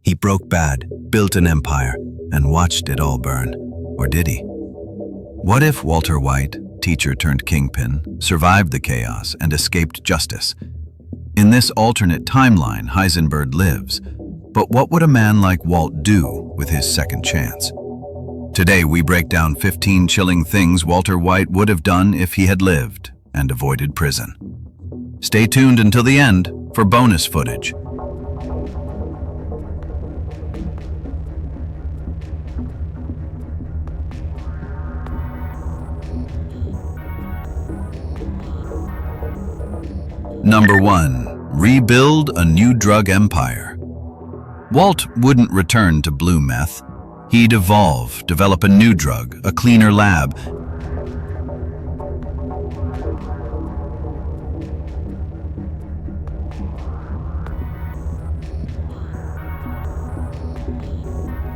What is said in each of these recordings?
He broke bad, built an empire, and watched it all burn. Or did he? What if Walter White, teacher turned kingpin, survived the chaos and escaped justice? In this alternate timeline, Heisenberg lives. But what would a man like Walt do with his second chance? Today, we break down 15 chilling things Walter White would have done if he had lived and avoided prison. Stay tuned until the end for bonus footage. Number 1. Rebuild a new drug empire. Walt wouldn't return to blue meth. He'd evolve, develop a new drug, a cleaner lab,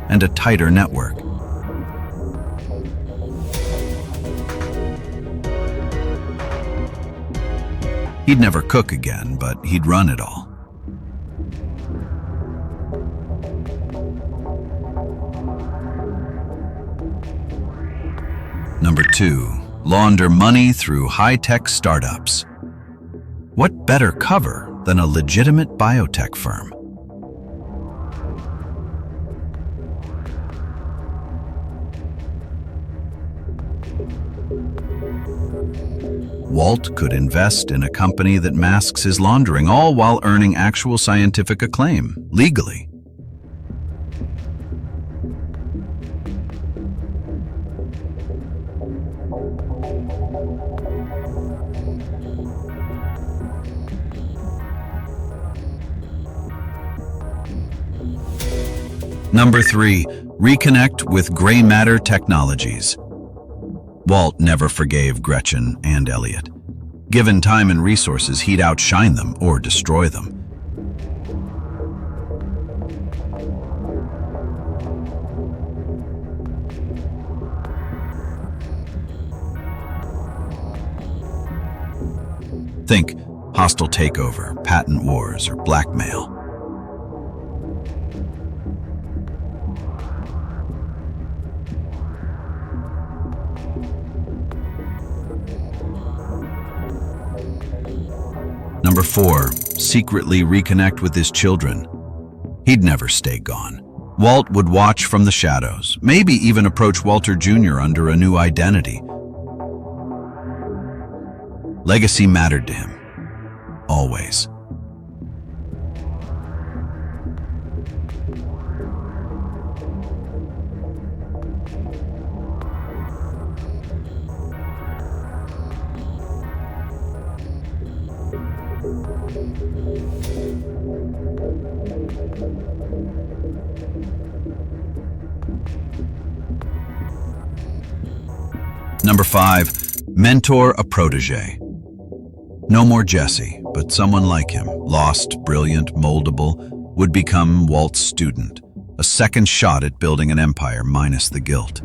and a tighter network. He'd never cook again, but he'd run it all. Number 2. Launder money through high-tech startups. What better cover than a legitimate biotech firm? Walt could invest in a company that masks his laundering, all while earning actual scientific acclaim, legally. Number 3. Reconnect with gray matter technologies. Walt never forgave Gretchen and Elliot. Given time and resources, he'd outshine them or destroy them. Think hostile takeover, patent wars, or blackmail. Number 4. Secretly reconnect with his children. He'd never stay gone. Walt would watch from the shadows, maybe even approach Walter Jr. under a new identity. Legacy mattered to him. Always. Number 5. Mentor a protege. No more Jesse, but someone like him, lost, brilliant, moldable, would become Walt's student. A second shot at building an empire minus the guilt.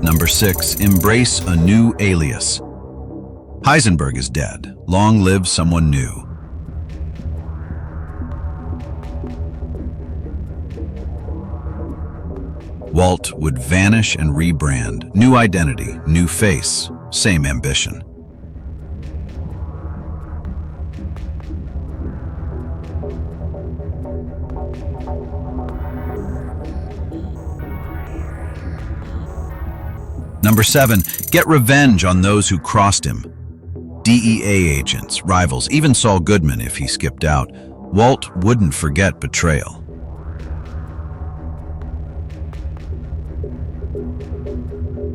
Number 6. Embrace a new alias. Heisenberg is dead. Long live someone new. Walt would vanish and rebrand. New identity, new face, same ambition. Number 7. Get revenge on those who crossed him. DEA agents, rivals, even Saul Goodman if he skipped out. Walt wouldn't forget betrayal.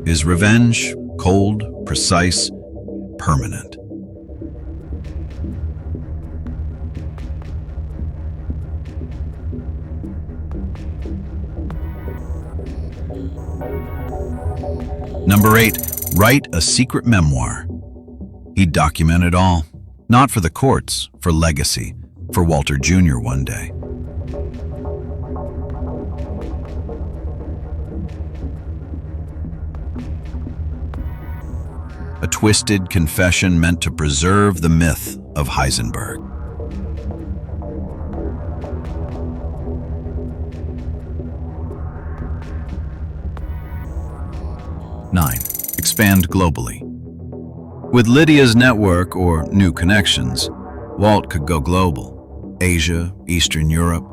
His revenge, cold, precise, permanent. Number 8, write a secret memoir. He'd document it all, not for the courts, for legacy, for Walter Jr. one day. A twisted confession meant to preserve the myth of Heisenberg. Nine, expand globally. With Lydia's network or new connections, Walt could go global. Asia, Eastern Europe,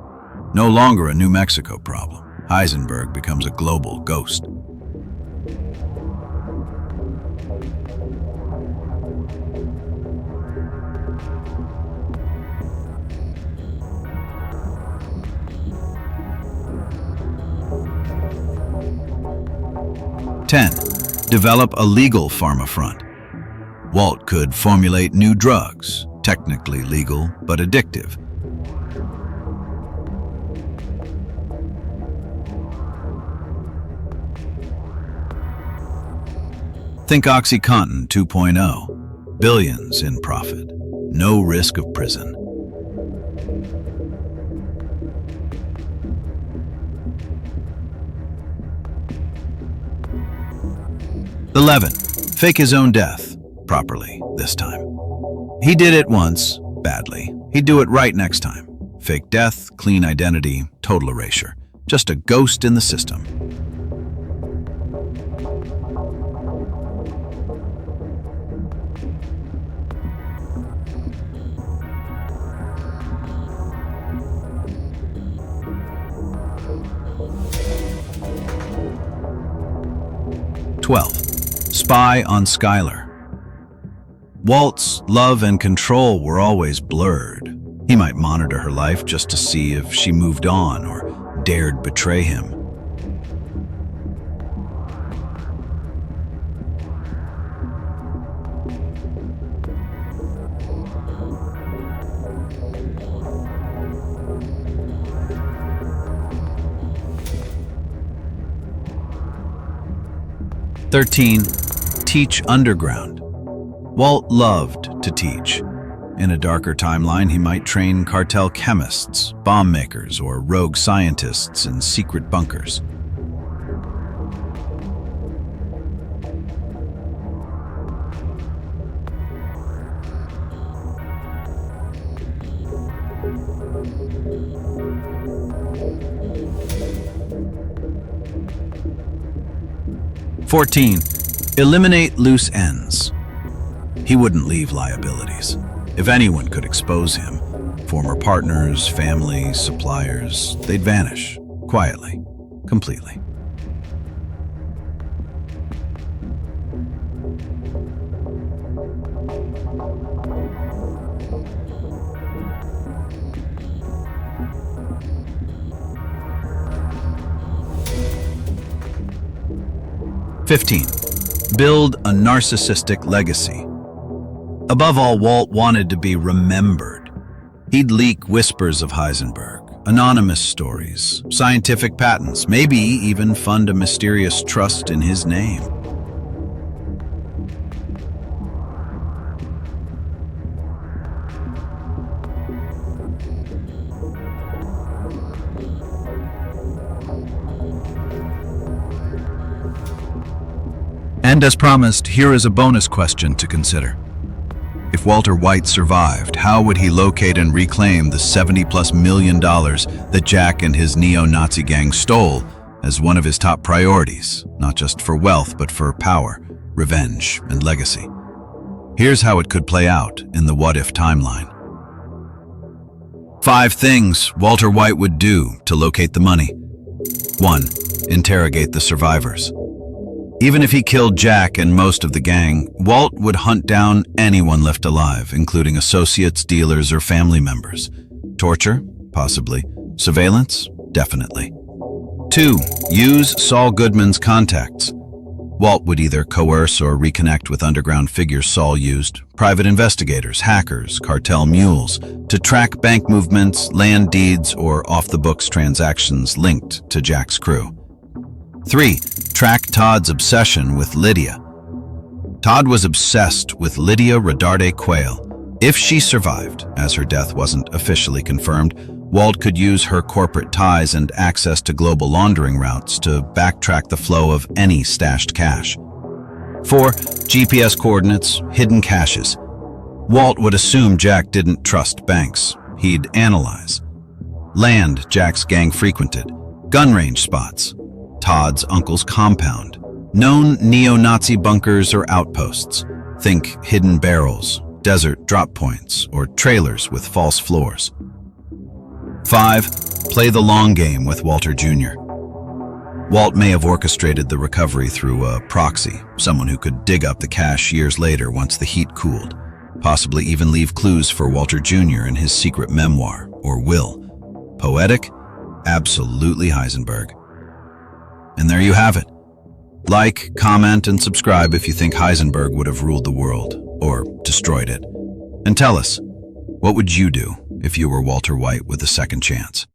no longer a New Mexico problem. Heisenberg becomes a global ghost. Ten, develop a legal pharma front. Walt could formulate new drugs, technically legal but addictive. Think OxyContin 2.0, billions in profit, no risk of prison. 11, fake his own death, properly this time. He did it once, badly. He'd do it right next time. Fake death, clean identity, total erasure. Just a ghost in the system. Spy on Skylar. Walt's love and control were always blurred. He might monitor her life just to see if she moved on or dared betray him. "13. Teach underground. Walt loved to teach. In a darker timeline, he might train cartel chemists, bomb makers, or rogue scientists in secret bunkers. "14. Eliminate loose ends. He wouldn't leave liabilities. If anyone could expose him, former partners, family, suppliers, they'd vanish, quietly, completely. "15. Build a narcissistic legacy. Above all, Walt wanted to be remembered. He'd leak whispers of Heisenberg, anonymous stories, scientific patents, maybe even fund a mysterious trust in his name. And as promised, here is a bonus question to consider. If Walter White survived, how would he locate and reclaim the $70+ million that Jack and his neo-Nazi gang stole as one of his top priorities, not just for wealth, but for power, revenge, and legacy? Here's how it could play out in the what-if timeline. 5 things Walter White would do to locate the money. 1. Interrogate the survivors. Even if he killed Jack and most of the gang, Walt would hunt down anyone left alive, including associates, dealers, or family members. Torture? Possibly. Surveillance? Definitely. 2. Use Saul Goodman's contacts. Walt would either coerce or reconnect with underground figures Saul used, private investigators, hackers, cartel mules, to track bank movements, land deeds, or off-the-books transactions linked to Jack's crew. 3. Track Todd's obsession with Lydia. Todd was obsessed with Lydia Redarde Quayle. If she survived, as her death wasn't officially confirmed, Walt could use her corporate ties and access to global laundering routes to backtrack the flow of any stashed cash. 4. GPS coordinates, hidden caches. Walt would assume Jack didn't trust banks. He'd analyze. Land Jack's gang frequented, gun range spots, Todd's uncle's compound, known neo-Nazi bunkers or outposts. Think hidden barrels, desert drop points, or trailers with false floors. 5. Play the long game with Walter Jr. Walt may have orchestrated the recovery through a proxy, someone who could dig up the cash years later once the heat cooled, possibly even leave clues for Walter Jr. in his secret memoir or will. Poetic? Absolutely Heisenberg. And there you have it. Like, comment, and subscribe if you think Heisenberg would have ruled the world, or destroyed it. And tell us, what would you do if you were Walter White with a second chance?